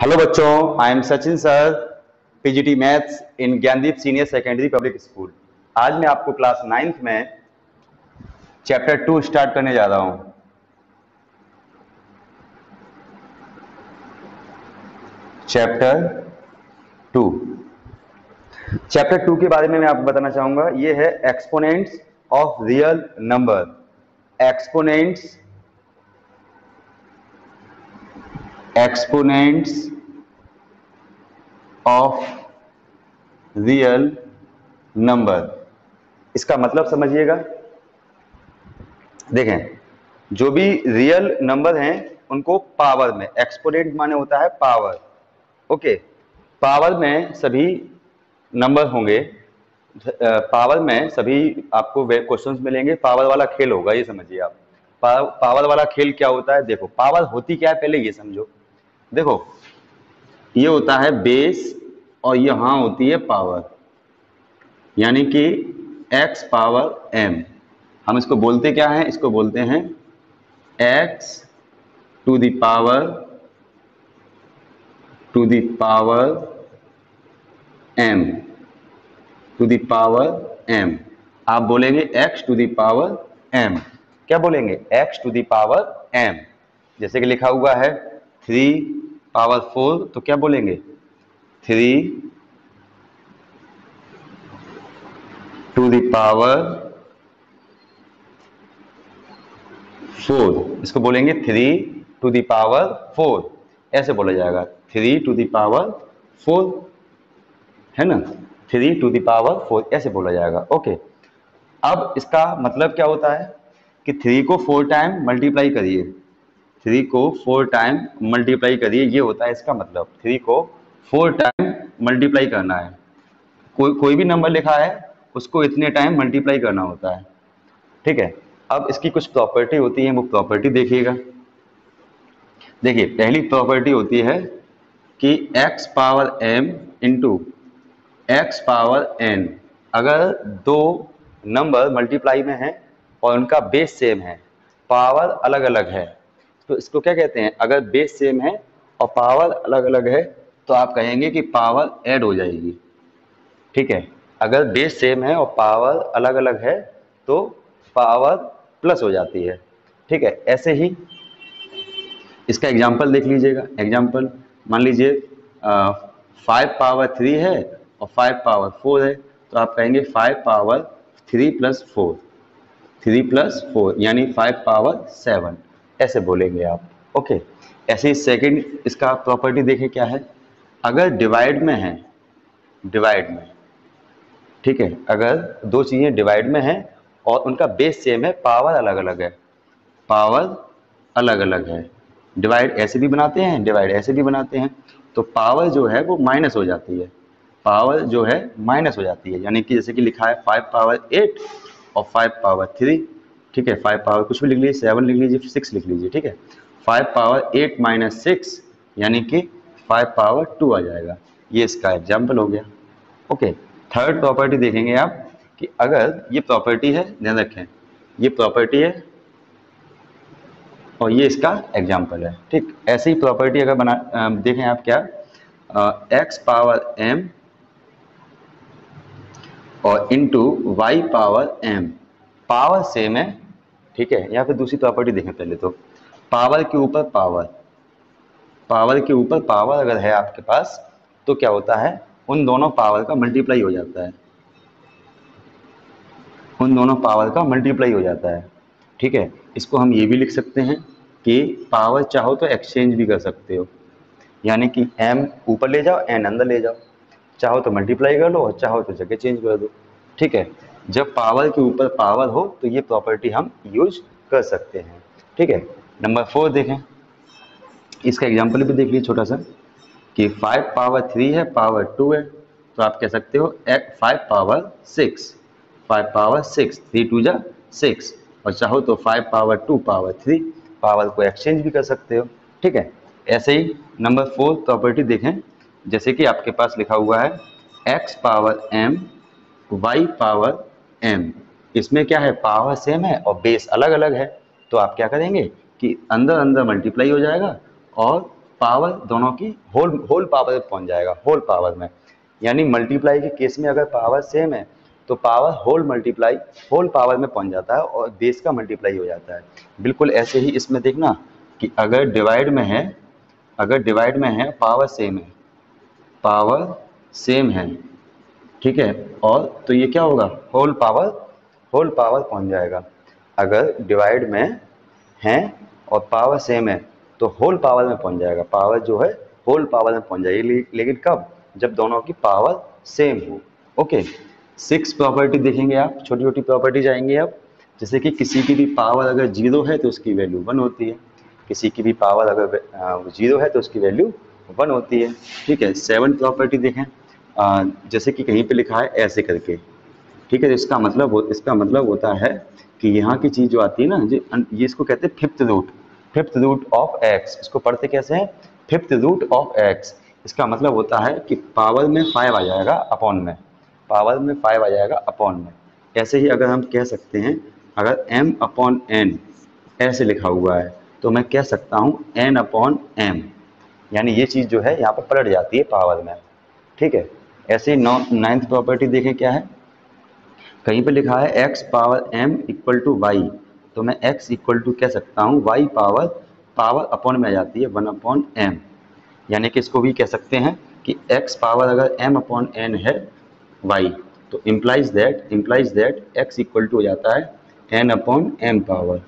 Hello बच्चों, I am Sachin sir, PGT maths in Gyandeep senior secondary public school. आज मैं आपको क्लास 9th में चैप्टर 2 स्टार्ट करने जा रहा हूं। चैप्टर 2 चैप्टर 2 के बारे में मैं आपको बताना चाहूंगा। ये है exponents of real number. Exponents exponents of real number, इसका मतलब समझिएगा। देखें, जो भी रियल नंबर हैं उनको पावर में, एक्सपोनेंट माने होता है पावर। ओके, पावर में सभी नंबर होंगे। पावर में सभी आपको क्वेश्चंस मिलेंगे। पावर वाला खेल होगा, ये समझिए आप। पावर वाला खेल क्या होता है? देखो, पावर होती क्या है पहले ये समझो। देखो, ये होता है बेस और यहां होती है पावर, यानी कि x पावर m। हम इसको बोलते क्या है? इसको बोलते हैं x to the power m, to the power m। आप बोलेंगे x to the power m। क्या बोलेंगे? x to the power m। जैसे कि लिखा हुआ है 3 पावर 4, तो क्या बोलेंगे? 3 टू द पावर 4। इसको बोलेंगे 3 टू द पावर 4, ऐसे बोला जाएगा 3 टू द पावर 4, है ना? 3 टू द पावर 4 ऐसे बोला जाएगा। ओके, अब इसका मतलब क्या होता है कि 3 को 4 टाइम मल्टीप्लाई करिए। 3 को 4 टाइम मल्टीप्लाई करिए, ये होता है इसका मतलब। 3 को 4 टाइम मल्टीप्लाई करना है। कोई भी नंबर लिखा है उसको इतने टाइम मल्टीप्लाई करना होता है। ठीक है, अब इसकी कुछ प्रॉपर्टी होती है, वो प्रॉपर्टी देखिएगा। देखिए, पहली प्रॉपर्टी होती है कि x power m into x power n। अगर दो नंबर मल्टीप्लाई में हैं और उनका बेस सेम है, पावर अलग अलग है, तो इसको क्या कहते हैं? अगर बेस सेम है और पावर अलग अलग है तो आप कहेंगे कि पावर ऐड हो जाएगी। ठीक है, अगर बेस सेम है और पावर अलग अलग है तो पावर प्लस हो जाती है। ठीक है, ऐसे ही इसका एग्जाम्पल देख लीजिएगा। एग्जाम्पल मान लीजिए 5 पावर 3 है और 5 पावर 4 है, तो आप कहेंगे 5 पावर 3 प्लस 4, 3 प्लस 4 यानी 5 पावर 7, ऐसे बोलेंगे आप। ओके, ऐसे ही सेकंड इसका प्रॉपर्टी देखें क्या है। अगर डिवाइड में है, डिवाइड में, ठीक है, अगर दो चीजें डिवाइड में हैं और उनका बेस सेम है, पावर अलग अलग है, पावर अलग अलग है। डिवाइड ऐसे भी बनाते हैं, डिवाइड ऐसे भी बनाते हैं, तो पावर जो है वो माइनस हो जाती है। पावर जो है माइनस हो जाती है, यानी कि जैसे कि लिखा है 5 पावर 8 और 5 पावर 3। ठीक है, 5 पावर कुछ भी लिख लीजिए, 7 लिख लीजिए, 6 लिख लीजिए। ठीक है, 5 पावर 8 माइनस 6 यानी कि 5 पावर 2 आ जाएगा। ये इसका एग्जाम्पल हो गया। ओके, थर्ड प्रॉपर्टी देखेंगे आप कि अगर ये प्रॉपर्टी है, ध्यान रखें, ये प्रॉपर्टी है और ये इसका एग्जाम्पल है। ठीक, ऐसे ही प्रॉपर्टी अगर देखें आप, क्या x पावर m और into y power m, power same है। ठीक है, या फिर दूसरी प्रॉपर्टी देखें पहले तो, पावर के ऊपर पावर, पावर के ऊपर पावर अगर है आपके पास तो क्या होता है? उन दोनों पावर का मल्टीप्लाई हो जाता है, उन दोनों पावर का मल्टीप्लाई हो जाता है। ठीक है, इसको हम ये भी लिख सकते हैं कि पावर चाहो तो एक्सचेंज भी कर सकते हो, यानी कि m ऊपर ले जाओ, n अंदर ले जाओ, चाहो तो मल्टीप्लाई कर लो और चाहो तो जगह चेंज कर दो। ठीक है, जब पावर के ऊपर पावर हो तो ये प्रॉपर्टी हम यूज कर सकते हैं। ठीक है, नंबर 4 देखें, इसका एग्जाम्पल भी देख लीजिए छोटा सा, कि 5 पावर 3 है, पावर 2 है, तो आप कह सकते हो 5 पावर 6, 5 पावर 6, 3 2 जा 6, और चाहो तो 5 पावर 2 पावर 3, पावर को एक्सचेंज भी कर सकते हो। ठीक है, ऐसे ही नंबर 4 प्रॉपर्टी देखें, जैसे कि आपके पास लिखा हुआ है x power m y power m। इसमें क्या है? पावर सेम है और बेस अलग अलग है, तो आप क्या करेंगे कि अंदर अंदर मल्टीप्लाई हो जाएगा और पावर दोनों की होल पावर में पहुंच जाएगा, होल पावर में। यानी मल्टीप्लाई के केस में अगर पावर सेम है तो पावर होल पावर में पहुंच जाता है और बेस का मल्टीप्लाई हो जाता है। बिल्कुल ऐसे ही इसमें देखना कि अगर डिवाइड में है पावर सेम है, ठीक है, और तो ये क्या होगा, होल पावर पहुंच जाएगा। अगर डिवाइड में है और पावर सेम है तो होल पावर में पहुंच जाएगा, पावर जो है होल पावर में पहुंच जाएगी, लेकिन कब, जब दोनों की पावर सेम हो। ओके, 6 प्रॉपर्टी देखेंगे आप, छोटी छोटी प्रॉपर्टी जाएंगे आप, जैसे कि किसी की भी पावर अगर 0 है तो उसकी वैल्यू 1 होती है, किसी की भी पावर अगर 0 है तो उसकी वैल्यू 1 होती है, ठीक है। 7 प्रॉपर्टी देखें, जैसे कि कहीं पे लिखा है ऐसे करके, ठीक है, तो इसका मतलब होता है कि यहाँ की चीज़ जो आती है ना, ये इसको कहते हैं फिफ्थ रूट ऑफ एक्स। इसको पढ़ते कैसे हैं, फिफ्थ रूट ऑफ एक्स। इसका मतलब होता है कि पावर में 5 आ जाएगा अपॉन में, ऐसे ही अगर हम कह सकते हैं, अगर m अपॉन n ऐसे लिखा हुआ है तो मैं कह सकता हूँ n अपॉन m, यानी ये चीज़ जो है यहाँ पर पलट जाती है पावर में, ठीक है। ऐसे ही 9th प्रॉपर्टी देखें क्या है, कहीं पे लिखा है x power m equal to y, तो मैं x इक्वल टू कह सकता हूँ y पावर अपॉन में आ जाती है 1 अपॉन m, यानी कि इसको भी कह सकते हैं कि x पावर अगर m अपॉन n है y, तो implies that x equal to हो जाता है n अपॉन m पावर,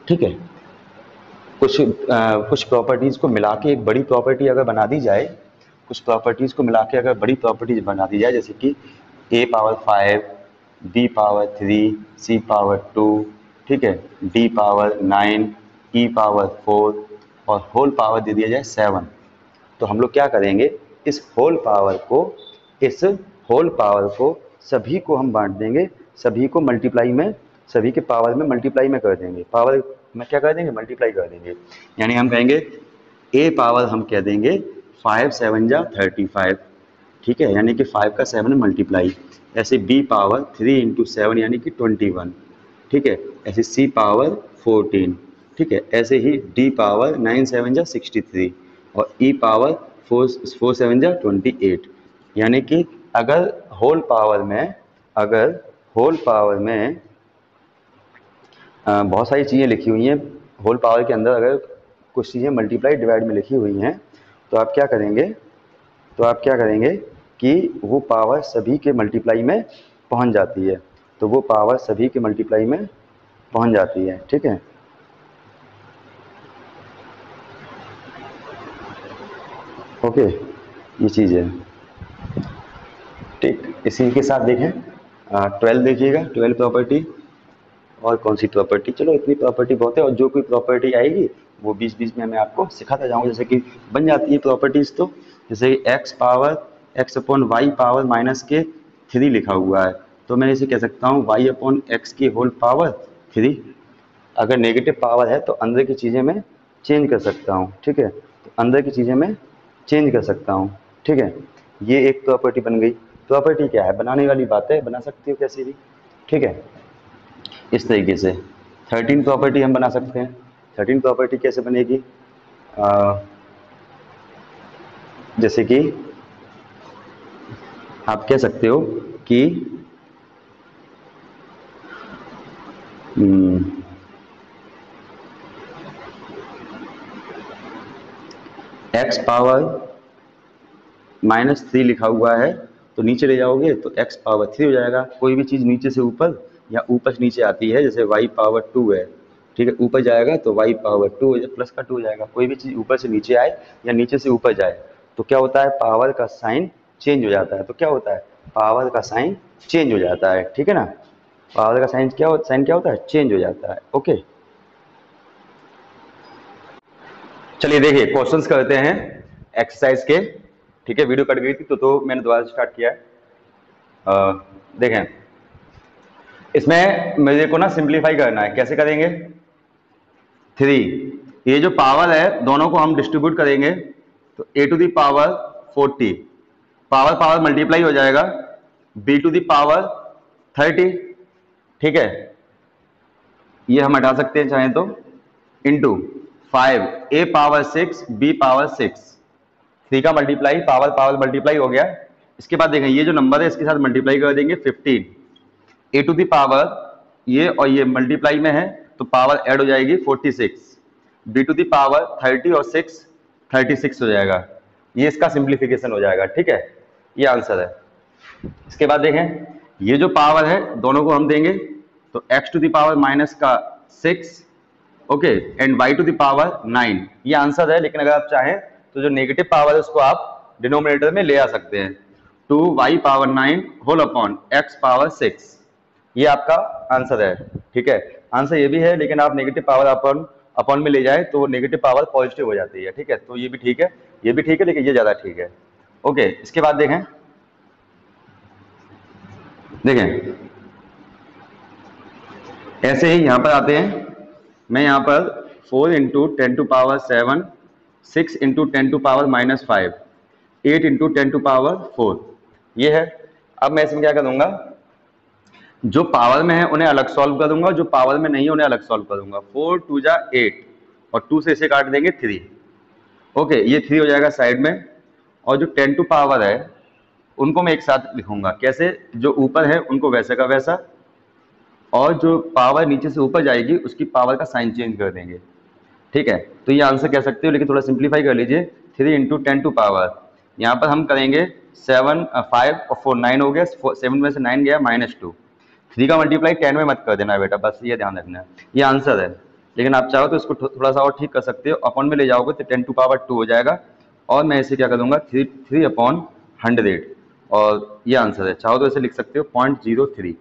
ठीक है। कुछ प्रॉपर्टीज़ को मिला के एक बड़ी प्रॉपर्टी अगर बना दी जाए, जैसे कि a power 5, b power 3, c power 2, ठीक है, d पावर 9, e पावर 4 और होल पावर दे दिया जाए 7, तो हम लोग क्या करेंगे, इस होल पावर को सभी को हम बांट देंगे, सभी के पावर में मल्टीप्लाई में कर देंगे, पावर में क्या कर देंगे, मल्टीप्लाई कर देंगे। यानी हम कहेंगे a पावर हम कह देंगे 5 7 जा 35, ठीक है, यानी कि 5 का 7 में मल्टीप्लाई। ऐसे b पावर 3 इंटू 7 यानी कि 21, ठीक है। ऐसे c पावर 14, ठीक है। ऐसे ही d पावर 9 7 जा 63 और e पावर 4 7 जा 28, यानी कि अगर होल पावर में बहुत सारी चीज़ें लिखी हुई हैं, होल पावर के अंदर अगर कुछ चीज़ें मल्टीप्लाई डिवाइड में लिखी हुई हैं तो आप क्या करेंगे कि वो पावर सभी के मल्टीप्लाई में पहुंच जाती है, ठीक है। ओके, ये चीज़ है, ठीक। इसी के साथ देखें 12 देखिएगा, 12 प्रॉपर्टी, और कौन सी प्रॉपर्टी, चलो इतनी प्रॉपर्टी बहुत है, और जो कोई प्रॉपर्टी आएगी वो बीच में मैं आपको सिखाता जाऊंगा, जैसे कि बन जाती है प्रॉपर्टीज, तो जैसे x upon y power minus के 3 लिखा हुआ है, तो मैं इसे कह सकता हूँ y अपॉन एक्स की होल पावर 3। अगर नेगेटिव पावर है तो अंदर की चीज़ें मैं चेंज कर सकता हूँ, ठीक है, तो अंदर की चीज़ें मैं चेंज कर सकता हूँ, ठीक है। ये एक प्रॉपर्टी बन गई। प्रॉपर्टी क्या है, बनाने वाली बात है, बना सकती हो कैसे भी, ठीक है। इस तरीके से 13 प्रॉपर्टी हम बना सकते हैं। 13 प्रॉपर्टी कैसे बनेगी, जैसे कि आप कह सकते हो कि x पावर -3 लिखा हुआ है, तो नीचे ले जाओगे तो x पावर 3 हो जाएगा। कोई भी चीज़ नीचे से ऊपर या ऊपर से नीचे आती है, जैसे y पावर 2 है, ठीक है, ऊपर जाएगा तो y पावर 2 प्लस का 2 हो जाएगा। कोई भी चीज़ ऊपर से नीचे आए या नीचे से ऊपर जाए तो क्या होता है, पावर का साइन चेंज हो जाता है। तो क्या होता है, पावर का साइन चेंज हो जाता है, ठीक है ना। पावर का साइन क्या होता है, चेंज हो जाता है। ओके, चलिए देखिए क्वेश्चंस करते हैं एक्सरसाइज के, ठीक है। वीडियो कट गई थी तो मैंने दोबारा स्टार्ट किया है। देखें, इसमें मेरे को ना सिंप्लीफाई करना है, कैसे करेंगे, 3, ये जो पावर है दोनों को हम डिस्ट्रीब्यूट करेंगे तो a to the power 40, power multiply हो जाएगा, b टू दी पावर 30, ठीक है, ये हम हटा सकते हैं चाहें तो, into 5 a power 6 b power 6, 3 का मल्टीप्लाई पावर पावर मल्टीप्लाई हो गया। इसके बाद देखें ये जो नंबर है इसके साथ मल्टीप्लाई कर देंगे 15, a टू द पावर ये और ये मल्टीप्लाई में है तो पावर ऐड हो जाएगी 46, b टू द पावर 30 और 6 36 हो जाएगा। ये इसका सिंप्लीफिकेशन हो जाएगा, ठीक है, ये आंसर है। इसके बाद देखें ये जो पावर है दोनों को हम देंगे तो x to the power minus का 6 okay and y to the power 9, ये आंसर है। लेकिन अगर आप चाहें तो जो नेगेटिव पावर है उसको आप डिनोमिनेटर में ले आ सकते हैं, 2y power 9 whole upon x power 6, ये आपका आंसर है, ठीक है। आंसर ये भी है लेकिन आप नेगेटिव पावर अपॉन में ले जाए तो नेगेटिव पावर पॉजिटिव हो जाती है, ठीक है, तो ये भी ठीक है, ये भी ठीक है, लेकिन ये ज्यादा ठीक है। ओके इसके बाद देखें ऐसे ही यहां पर आते हैं। मैं यहां पर 4 into 10 to power 7, 6 into 10 to power minus 5, 8 into 10 to power 4, ये है। अब मैं इसमें क्या करूंगा, जो पावर में है उन्हें अलग सॉल्व करूंगा, जो पावर में नहीं है उन्हें अलग सॉल्व करूंगा। 4 2 जा 8 और 2 से इसे काट देंगे 3, ओके ये 3 हो जाएगा साइड में। और जो 10 टू पावर है उनको मैं एक साथ लिखूंगा, कैसे, जो ऊपर है उनको वैसे का वैसा और जो पावर नीचे से ऊपर जाएगी उसकी पावर का साइन चेंज कर देंगे, ठीक है। तो ये आंसर कह सकते हो, लेकिन थोड़ा सिंप्लीफाई कर लीजिए। 3 इंटू 10 टू पावर, यहाँ पर हम करेंगे 7 5 और 4 9 हो गया, 7 में से 9 गया -2, 3 का मल्टीप्लाई 10 में मत कर देना बेटा, बस ये ध्यान रखना है, ये आंसर है। लेकिन आप चाहो तो इसको थोड़ा सा और ठीक कर सकते हो, अपॉन में ले जाओगे तो 10 टू पावर 2 हो जाएगा और मैं इसे क्या करूँगा 3 अपॉन 100 और ये आंसर है। चाहो तो इसे लिख सकते हो 0.03,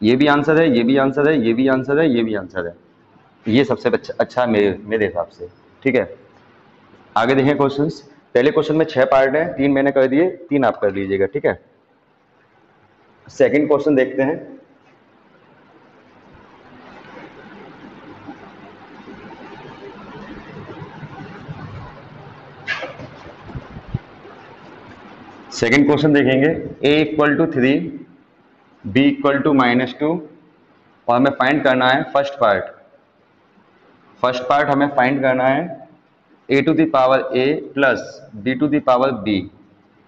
ये भी आंसर है, ये भी आंसर है, ये भी आंसर है, ये भी आंसर है, ये सबसे अच्छा मेरे हिसाब से, ठीक है। आगे देखें क्वेश्चंस। पहले क्वेश्चन में 6 पार्ट हैं, 3 मैंने कर दिए, 3 आप कर लीजिएगा, ठीक है। सेकंड क्वेश्चन देखते हैं। सेकंड क्वेश्चन देखेंगे, a equal to 3 b equal to -2 और हमें फाइंड करना है फर्स्ट पार्ट हमें फाइंड करना है a to the power a plus b to the power b।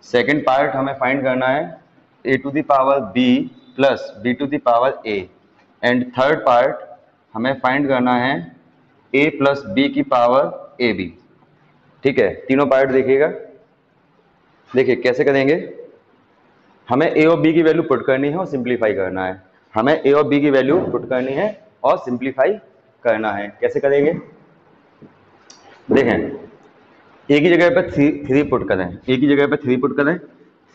Second part हमें फाइंड करना है a to the power b plus b to the power a and third part हमें find करना है a plus b की power ab, ठीक है। तीनों पार्ट देखिएगा, देखिए कैसे करेंगे। हमें a और b की वैल्यू पुट करनी है और सिंप्लीफाई करना है, हमें a और b की वैल्यू पुट करनी है और सिंप्लीफाई करना है। कैसे करेंगे देखें, a की जगह पर 3 पुट करें, a की जगह पर 3 पुट करें,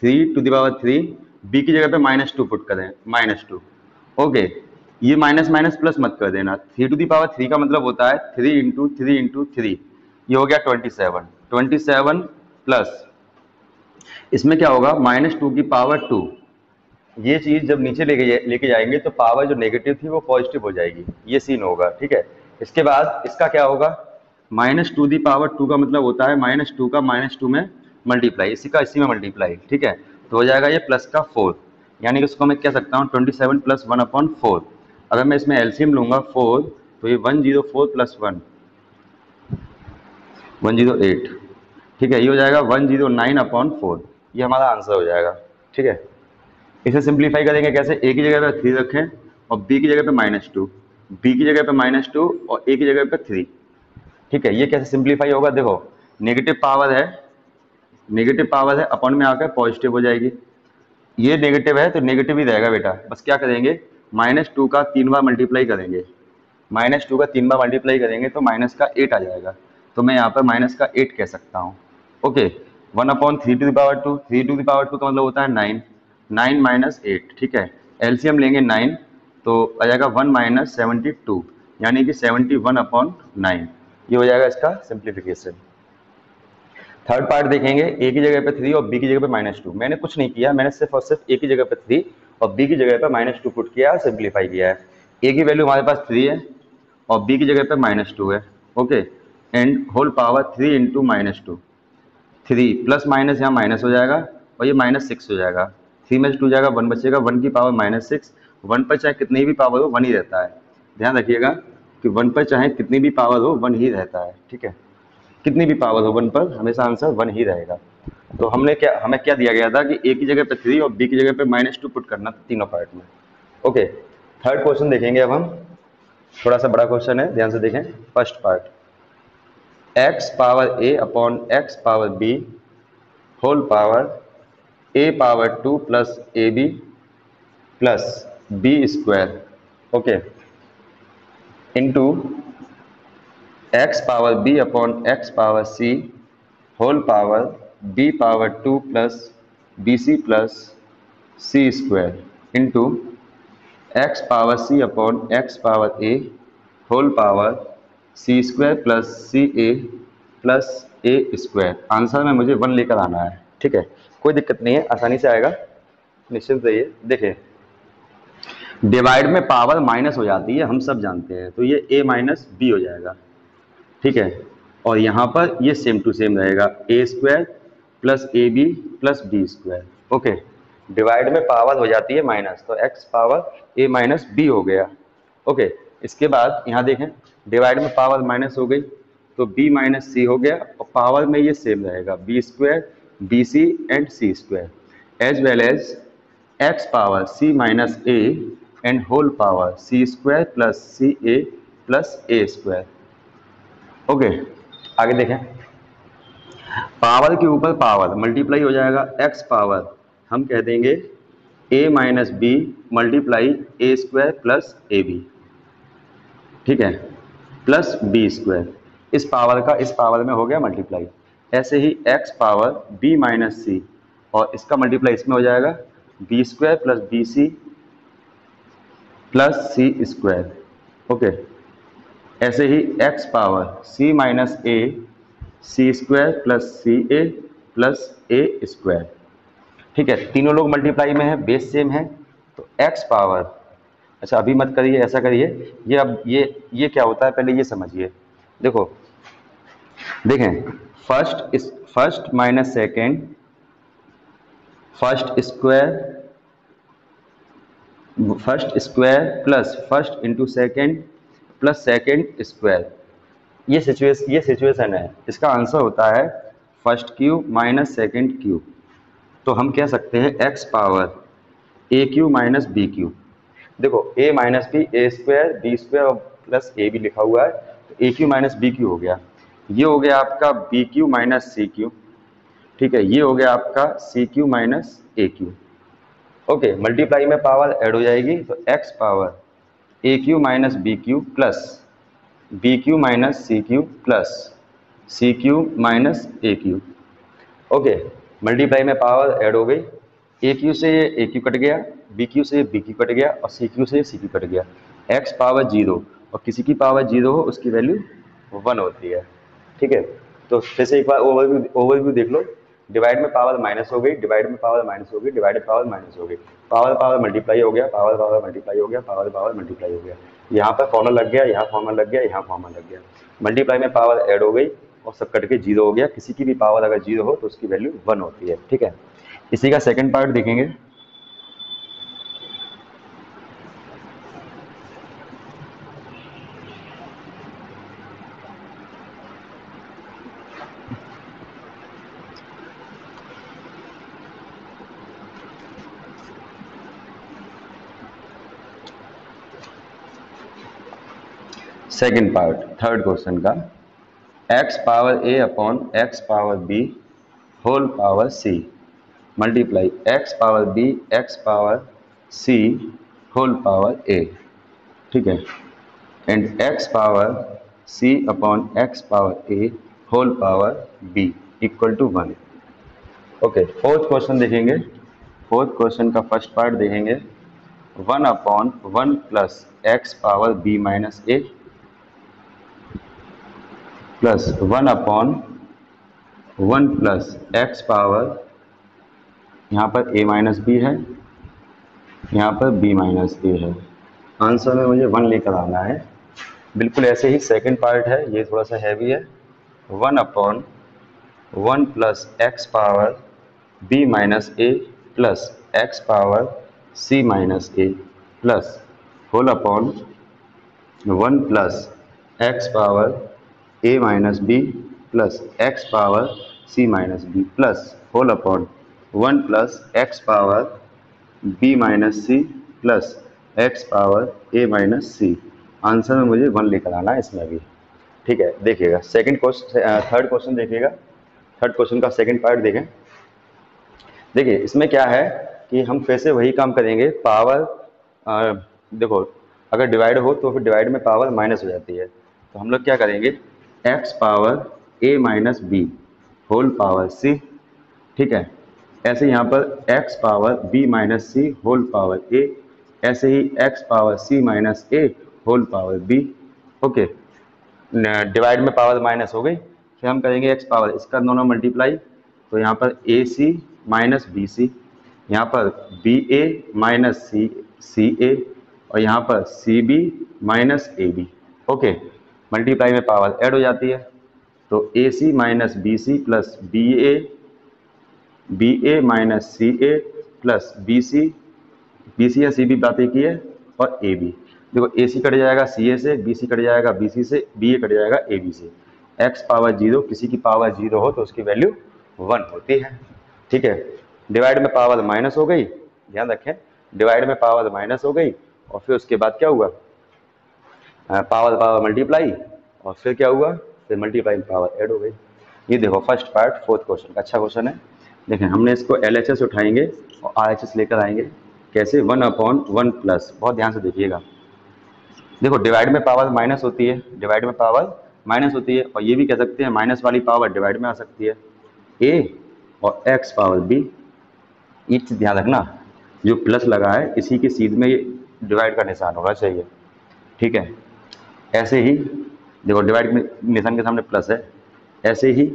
3 टू द पावर 3, b की जगह पे -2 पुट करें, -2, ओके। ये माइनस माइनस प्लस मत कर देना, 3 टू द पावर 3 का मतलब होता है 3 इंटू 3 इंटू 3, ये हो गया 27 प्लस इसमें क्या होगा -2 की पावर 2। ये चीज जब नीचे लेके जाएंगे तो पावर जो नेगेटिव थी वो पॉजिटिव हो जाएगी, ये सीन होगा, ठीक है। इसके बाद इसका क्या होगा, -2 दी पावर 2 का मतलब होता है -2 का -2 में मल्टीप्लाई, इसी का इसी में मल्टीप्लाई, ठीक है। तो हो जाएगा ये प्लस का 4, यानी कि उसको मैं कह सकता हूँ 27 प्लस 1/4। अगर मैं इसमें एलसीएम लूंगा 4 तो ये 104 प्लस 1 108, ठीक है। ये हो जाएगा 109/4, ये हमारा आंसर हो जाएगा, ठीक है। इसे सिंप्लीफाई करेंगे कैसे, a की जगह पे 3 रखें और b की जगह पे -2, b की जगह पे -2 और a की जगह पे 3, ठीक है। ये कैसे सिंप्लीफाई होगा, देखो नेगेटिव पावर है अपॉन में आकर पॉजिटिव हो जाएगी, ये नेगेटिव है तो नेगेटिव ही रहेगा बेटा। बस क्या करेंगे -2 का 3 बार मल्टीप्लाई करेंगे, -2 का 3 बार मल्टीप्लाई करेंगे तो माइनस का 8 आ जाएगा, तो मैं यहाँ पर माइनस का 8 कह सकता हूँ, okay. 1/3 to the power 2, 3 to the power 2 का मतलब होता है 9, 9 माइनस 8, ठीक है। एलसीएम लेंगे 9 तो आ जाएगा 1 - 72, यानी कि 71/9, ये हो जाएगा इसका सिंप्लीफिकेशन। थर्ड पार्ट देखेंगे, a की जगह पे 3 और b की जगह पे -2। मैंने कुछ नहीं किया, मैंने सिर्फ और सिर्फ a की जगह पे 3 और b की जगह पे -2 पुट किया और सिंप्लीफाई किया है। a की वैल्यू हमारे पास 3 है और b की जगह पे -2 है, okay. And whole power 3 into -2, 3 plus minus यहाँ माइनस हो जाएगा और ये -6 हो जाएगा, 3 में से 2 जाएगा 1 बचेगा, 1 की पावर -6, 1 पर चाहे कितनी भी पावर हो 1 ही रहता है, ध्यान रखिएगा। कि 1 पर चाहे कितनी भी पावर हो 1 ही रहता है, ठीक है, कितनी भी पावर हो 1 पर हमेशा आंसर 1 ही रहेगा। तो हमें क्या दिया गया था कि ए की जगह पे 3 और बी की जगह पे -2 पुट करना था तीनों पार्ट में। ओके, थर्ड क्वेश्चन देखेंगे अब हम, थोड़ा सा बड़ा क्वेश्चन है, ध्यान से देखें। First part, x power a upon x power b whole power a power 2 plus a b plus b square, okay, into x power b upon x power c whole power b power 2 plus b c plus c square into x power c upon x power a whole power c square plus c a plus a square. Answer में मुझे 1 लेकर आना है, ठीक है, कोई दिक्कत नहीं है, आसानी से आएगा, निश्चिंत रहिए। देखिए, डिवाइड में पावर माइनस हो जाती है, हम सब जानते हैं, तो ये a माइनस बी हो जाएगा, ठीक है, और यहाँ पर ये सेम टू सेम रहेगा, a square plus a b plus b square. Okay, divide में पावर हो जाती है माइनस, तो x power a minus b हो गया। ओके, इसके बाद यहाँ देखें, डिवाइड में पावर माइनस हो गई तो b माइनस सी हो गया, और पावर में ये सेम रहेगा, b square b c and c square as well as x power c minus a and whole power c square plus c a plus a square. Okay, आगे देखें, power के ऊपर पावर मल्टीप्लाई हो जाएगा, x power हम कह देंगे a minus b multiply a square plus a b, ठीक है, प्लस बी स्क्वायर, इस पावर का इस पावर में हो गया मल्टीप्लाई। ऐसे ही x power b minus c और इसका मल्टीप्लाई इसमें हो जाएगा, b square plus b c plus c square. Okay, ऐसे ही x power c minus a c square plus c a plus a square, ठीक है, तीनों लोग मल्टीप्लाई में है, बेस सेम है, तो x पावर, अच्छा अभी मत करिए, ऐसा करिए, ये अब ये क्या होता है पहले ये समझिए। देखो, देखें, first minus second, first square plus first into second plus second square, ये सिचुएशन है, इसका आंसर होता है first cube minus second cube. तो हम कह सकते हैं x power a cube minus b cube. देखो, a minus b, a square b square और प्लस ए भी लिखा हुआ है, तो a cube minus b cube हो गया, ये हो गया आपका b cube minus c cube, ठीक है, ये हो गया आपका c cube minus a cube. Okay, multiply में पावर ऐड हो जाएगी, तो x power a cube minus b cube plus b cube minus c cube plus c cube minus a cube. Okay, multiply में पावर ऐड हो गई, a cube से ये a cube cut गया, बी क्यू से ये बी क्यू कट गया और सी क्यू से ये सी क्यू कट गया। x पावर 0 और किसी की पावर 0 हो उसकी वैल्यू 1 होती है, ठीक है। तो फिर से एक बार ओवरव्यू देख लो, डिवाइड में पावर माइनस हो गई, डिवाइड में पावर माइनस हो गई, डिवाइड में पावर माइनस हो गई, पावर मल्टीप्लाई हो गया, पावर मल्टीप्लाई हो गया, पावर मल्टीप्लाई हो गया, यहाँ पर फॉर्मूला लग गया, यहाँ फॉर्मूला लग गया, यहाँ फॉर्मूला लग गया, मल्टीप्लाई में पावर ऐड हो गई और सब कट के 0 हो गया। किसी की भी पावर अगर 0 हो तो उसकी वैल्यू 1 होती है, ठीक है। इसी का सेकंड पार्ट देखेंगे। सेकंड पार्ट थर्ड क्वेश्चन का, x power a upon x power b whole power c multiply x power b x power c whole power a, ठीक है, and x power c upon x power a whole power b equal to 1। Okay, fourth question देखेंगे। Fourth question का first part देखेंगे, 1 upon 1 plus x power b minus a plus 1 upon 1 plus x power, यहाँ पर a minus B है, यहाँ पर b minus ए है। Answer में मुझे 1 लेकर आना है। बिल्कुल ऐसे ही सेकंड पार्ट है, ये थोड़ा सा हैवी है, 1 upon 1 plus x power b minus a plus x power c minus a plus whole upon 1 plus x power a minus b plus x power c minus b plus whole upon 1 plus x power b minus c plus x power a minus c. Answer में मुझे 1 लेकर आना है इसमें भी। ठीक है, देखिएगा सेकंड क्वेश्चन, थर्ड क्वेश्चन देखिएगा। थर्ड क्वेश्चन का सेकंड पार्ट देखें। देखिए इसमें क्या है कि हम फिर से वही काम करेंगे। पावर देखो, अगर डिवाइड हो तो फिर डिवाइड में पावर माइनस हो जाती है, तो हम लोग क्या करेंगे, x power a minus b whole power c. ठीक है, ऐसे यहाँ पर x power b minus c whole power a, ऐसे ही x power c minus a whole power b. Okay, divide में पावर माइनस हो गई, फिर हम करेंगे एक्स पावर, इसका दोनों मल्टीप्लाई, तो यहाँ पर ए सी माइनस बी सी, यहाँ पर बी ए माइनस सी ए, और यहाँ पर c b minus a b. Okay, multiply में पावर ऐड हो जाती है, तो a c minus b c plus b a minus c a plus b c या सी बी बात एक ही है, और ए बी। देखो ए सी कट जाएगा सी ए से, बी सी कट जाएगा बी सी से, बी ए कट जाएगा ए बी से। एक्स पावर 0, किसी की पावर 0 हो तो उसकी वैल्यू 1 होती है। ठीक है, डिवाइड में पावर माइनस हो गई, ध्यान रखें, डिवाइड में पावर माइनस हो गई, और फिर उसके बाद क्या हुआ, पावर पावर मल्टीप्लाई, और फिर क्या हुआ, फिर मल्टीप्लाई पावर ऐड हो गई। ये देखो फर्स्ट पार्ट फोर्थ क्वेश्चन का अच्छा क्वेश्चन है। देखें हमने इसको LHS उठाएंगे और RHS लेकर आएंगे। कैसे, 1/1 प्लस, बहुत ध्यान से देखिएगा। देखो डिवाइड में पावर माइनस होती है, डिवाइड में पावर माइनस होती है, और ये भी कह सकते हैं माइनस वाली पावर डिवाइड में आ सकती है। ए और एक्स पावर बी, एक चीज ध्यान रखना, जो प्लस लगा है इसी की सीध में ये डिवाइड का निशान होना चाहिए। ठीक है, ऐसे ही देखो डिवाइड में निशान के सामने प्लस है, ऐसे ही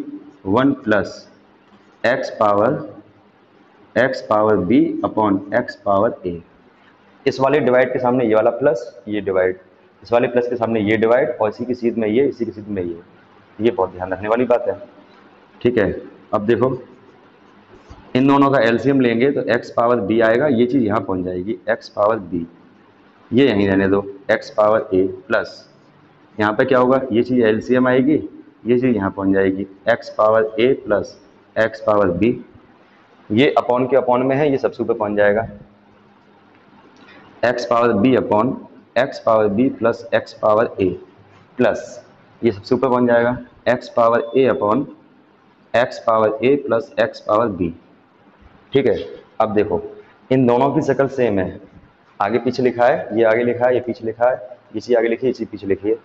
1 plus x power b upon x power a. इस वाले डिवाइड के सामने ये वाला प्लस, ये डिवाइड, इस वाले प्लस के सामने ये डिवाइड, और इसी की सीध में ये, इसी की सीध में ये बहुत ध्यान रखने वाली बात है। ठीक है, अब देखो इन दोनों का एलसीएम लेंगे तो एक्स पावर बी आएगा, ये चीज़ यहाँ पहुँच जाएगी एक्स पावर बी, ये यहीं रहने दो एक्स पावर ए प्लस, यहाँ पे क्या होगा, ये चीज़ एलसीएम आएगी, ये चीज़ यहाँ पहुँच जाएगी x power a plus x power b. ये अपॉन के अपॉन में है, ये सबसे ऊपर पहुँच जाएगा x power b upon x power b plus x power a plus, ये सबसे ऊपर पहुँच जाएगा x power a upon x power a plus x power b. ठीक है, अब देखो इन दोनों की शक्ल सेम है, आगे पीछे लिखा है, ये आगे लिखा है, ये पीछे लिखा है, ये चीज़ आगे लिखी है, ये चीज़ पीछे लिखी है,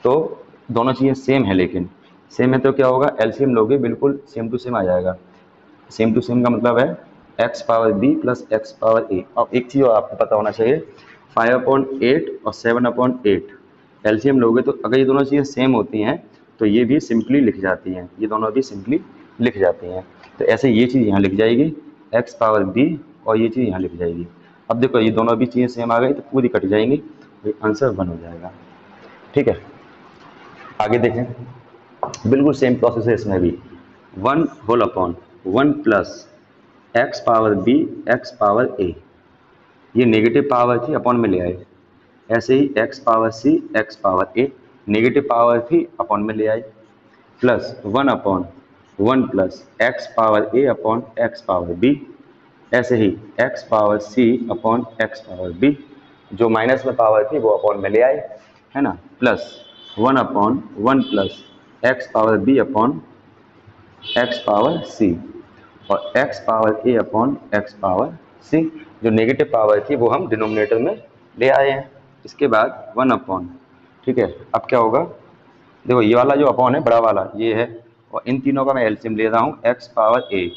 तो दोनों चीज़ें सेम है, लेकिन सेम है तो क्या होगा, एलसीएम लोगे बिल्कुल सेम टू सेम आ जाएगा। सेम टू सेम का मतलब है x power b plus x power a. और एक चीज़ और आपको पता होना चाहिए, 5/8 और 7/8 एलसीएम लोगे तो अगर ये दोनों चीज़ें सेम होती हैं तो ये भी सिंपली लिख जाती हैं, ये दोनों भी सिंपली लिख जाती हैं। तो ऐसे ये चीज़ यहाँ लिख जाएगी एक्स पावर बी, और ये चीज़ यहाँ लिख जाएगी। अब देखो ये दोनों भी चीज़ें सेम आ गई तो पूरी कट जाएंगी, तो आंसर 1 हो जाएगा। ठीक है, आगे देखें, बिल्कुल सेम प्रोसेस है इसमें भी, 1 whole upon 1 plus x power b x power a, ये नेगेटिव पावर थी अपॉन में ले आए, ऐसे ही x power c x power a, negative power थी अपॉन में ले आए, plus 1/1 plus x power a upon x power b, ऐसे ही x power c upon x power b, जो माइनस में पावर थी वो अपॉन में ले आए, है ना, plus 1/1 plus x power b upon x power c, और x power a upon x power c, जो नेगेटिव पावर थी वो हम डिनोमिनेटर में ले आए हैं। इसके बाद 1 अपॉन, ठीक है, अब क्या होगा, देखो ये वाला जो अपॉन है बड़ा वाला ये है, और इन तीनों का मैं एलसीएम ले रहा हूँ एक्स पावर ए,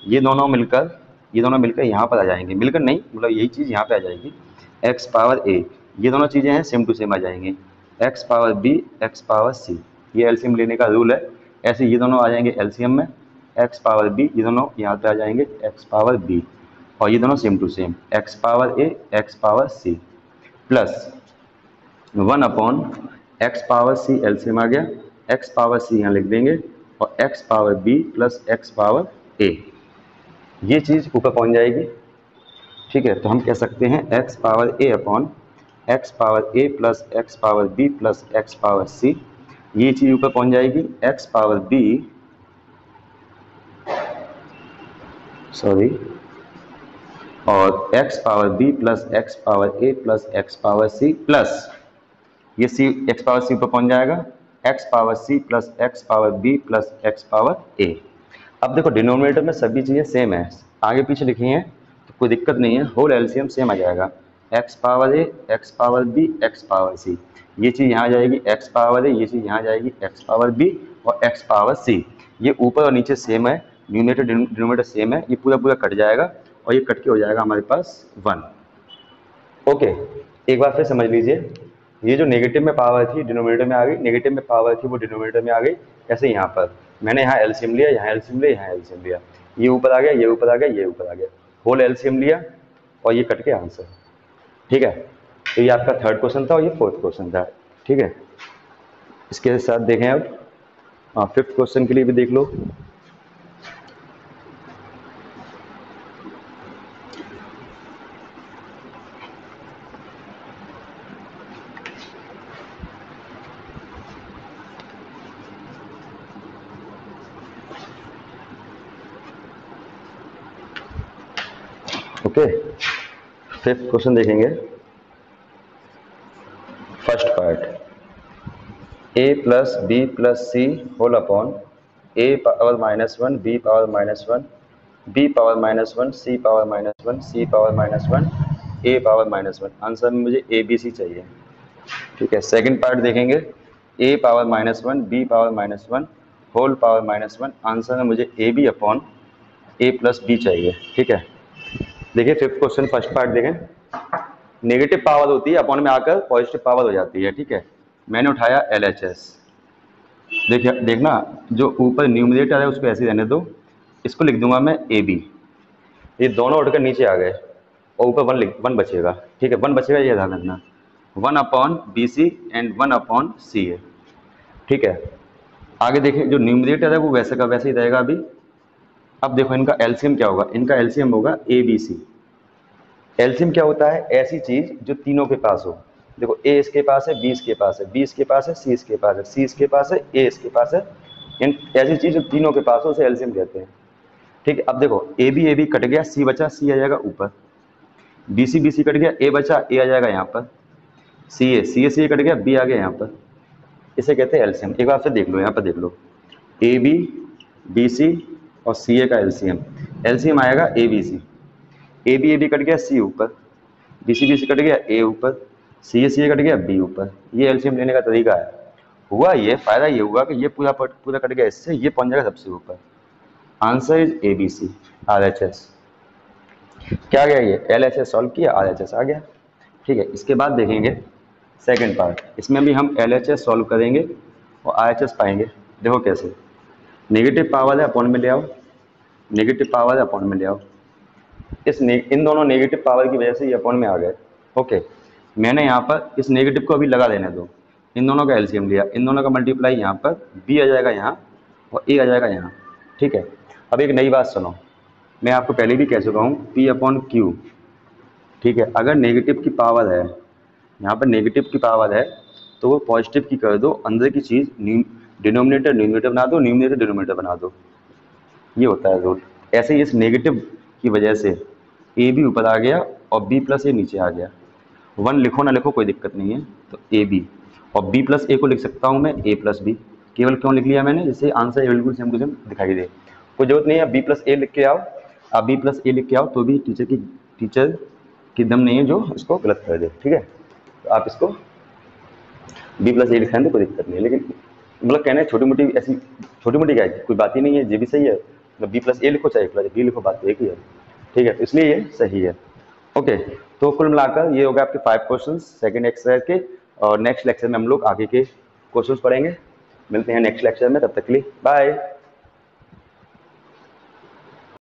ये दोनों मिलकर यहाँ पर आ जाएंगे, मिलकर नहीं मतलब यही चीज़ यहाँ पे आ जाएगी एक्स पावर ए, ये दोनों चीज़ें हैं सेम टू सेम आ जाएंगी x power b x power c, ये एलसीएम लेने का रूल है। ऐसे ये दोनों आ जाएंगे एलसीएम में एक्स पावर बी, ये दोनों यहाँ पे आ जाएंगे एक्स पावर बी, और ये दोनों same to same x power a x power c, plus 1 upon x power c LCM आ गया, एक्स पावर सी यहाँ लिख देंगे, और x power b plus x power a, ये चीज़ ऊपर पहुँच जाएगी। ठीक है, तो हम कह सकते हैं x power a upon x power a plus x power b plus x power c ये चीज ऊपर पहुंच जाएगी x पावर b, सॉरी, और x power b plus x power a plus x power c plus ये c x power c ऊपर पहुंच जाएगा x power c plus x power b plus x power a। अब देखो denominator में सभी चीजें सेम है, आगे पीछे लिखी हैं तो कोई दिक्कत नहीं है, होल एलसीएम सेम आ जाएगा, x power a, x power b, x power c। ये चीज यहाँ जाएगी x पावर a, ये चीज यहाँ जाएगी x पावर b और x पावर c। ये ऊपर और नीचे सेम है, न्यूमरेटर डिनोमिनेटर सेम है, ये पूरा पूरा कट जाएगा और ये कट के हो जाएगा हमारे पास 1। ओके, एक बार फिर समझ लीजिए, ये जो नेगेटिव में पावर थी डिनोमिनेटर में आ गई, नेगेटिव में पावर थी वो डिनोमिनेटर में आ गई। कैसे, यहाँ पर मैंने यहाँ एलसीएम लिया, यहाँ एलसीएम लिया, यहाँ एलसीएम लिया, ये ऊपर आ गया, ये ऊपर आ गया, ये ऊपर आ गया, होल एलसीएम लिया और ये कट के आंसर। ठीक है, तो ये आपका थर्ड क्वेश्चन था और ये फोर्थ क्वेश्चन था। ठीक है, इसके साथ देखें अब फिफ्थ क्वेश्चन के लिए भी देख लो। ओके, फिफ्थ क्वेश्चन देखेंगे। First part, a plus b plus c whole upon a power -1 b power -1 b power -1 c power -1 c power -1 a power -1। Answer में मुझे a b c चाहिए। ठीक है, सेकंड पार्ट देखेंगे, a power -1 b power -1 whole power -1। Answer में मुझे a b upon a plus b चाहिए। ठीक है, देखिए फिफ्थ क्वेश्चन फर्स्ट पार्ट देखें, नेगेटिव पावर होती है अपॉन में आकर पॉजिटिव पावर हो जाती है। ठीक है, मैंने उठाया LHS, देखिए देखना जो ऊपर न्यूमरेटर है उसको ऐसे रहने दो, इसको लिख दूंगा मैं AB, ये दोनों उठकर नीचे आ गए और ऊपर 1 बचेगा। ठीक है, 1 बचेगा, ये ध्यान रखना, 1 upon BC and 1 upon CA। ठीक है, आगे देखिए जो न्यूमरेटर है वो वैसे का वैसे ही रहेगा अभी। अब देखो इनका एलसीएम क्या होगा, इनका एलसीएम होगा ABC। एलसीएम क्या होता है, ऐसी चीज जो तीनों के पास हो। देखो A इसके पास है, B इसके पास है, B इसके पास है, C इसके पास है, C इसके पास है, A इसके पास है, ऐसी चीज जो तीनों के पास हो उसे एलसीएम कहते हैं। ठीक है, अब देखो AB कट गया, C बचा, C आ जाएगा ऊपर, BC कट गया, A बचा, A आ जाएगा यहाँ पर, CA कट गया, B आ गया यहाँ पर, इसे कहते हैं एलसीएम। एक बार फिर देख लो, यहाँ पर देख लो, AB, BC और CA का एलसीएम आएगा ABC। AB कट गया, C ऊपर, BC कट गया, A ऊपर, CA कट गया, B ऊपर। ये एलसीएम लेने का तरीका है। हुआ ये, फायदा ये हुआ कि ये पूरा कट गया इससे, ये पहुंच जाएगा सबसे ऊपर। Answer is ABC, RHS। क्या गया ये, LHS सॉल्व किया, RHS आ गया। ठीक है, इसके बाद देखेंगे सेकंड पार्ट, इसमें भी हम LHS सॉल्व करेंगे और RHS पाएंगे। देखो कैसे, नेगेटिव पावर है अपॉन में ले आओ, नेगेटिव पावर है अपॉन में ले आओ, इन दोनों नेगेटिव पावर की वजह से ये अपॉन में आ गए। ओके, मैंने यहाँ पर इस नेगेटिव को अभी लगा देने दो, इन दोनों का एलसीएम लिया, इन दोनों का मल्टीप्लाई यहाँ पर, B आ जाएगा यहाँ और A आ जाएगा यहाँ। ठीक है, अब एक नई बात सुनो, मैं आपको पहले भी कह चुका हूँ, P/Q। ठीक है, अगर नेगेटिव की पावर है, यहाँ पर नेगेटिव की पावर है तो वो पॉजिटिव की कर दो, अंदर की चीज़ डिनोमिनेटर न्यूमरेटर बना दो, न्यूमरेटर डिनोमिनेटर बना दो, ये होता है रूल। ऐसे ही इस नेगेटिव की वजह से AB ऊपर आ गया और B प्लस A नीचे आ गया। 1 लिखो ना लिखो कोई दिक्कत नहीं है, तो AB और B प्लस A को लिख सकता हूँ मैं A प्लस B। केवल क्यों लिख लिया मैंने, जिससे आंसर बिल्कुल सेम टू सेम दिखाई दे। कोई जरूरत नहीं है B प्लस A लिख के आओ, आप B प्लस A लिख के आओ तो भी टीचर की दम नहीं है जो इसको गलत कर दे। ठीक है, तो आप इसको B प्लस A लिखाएं तो कोई दिक्कत नहीं है, लेकिन मतलब कहना छोटी मोटी ऐसी छोटी मोटी क्या है, कोई बात ही नहीं है, ये भी सही है, मतलब B प्लस A लिखो चाहे प्लस B लिखो, बात तो एक ही है। ठीक है, तो इसलिए ये सही है। ओके, तो कुल मिलाकर ये हो गया आपके 5 क्वेश्चन सेकंड एक्सरसाइज के, और नेक्स्ट लेक्चर में हम लोग आगे के क्वेश्चंस पढ़ेंगे। मिलते हैं नेक्स्ट लेक्चर में, तब तक के लिए बाय।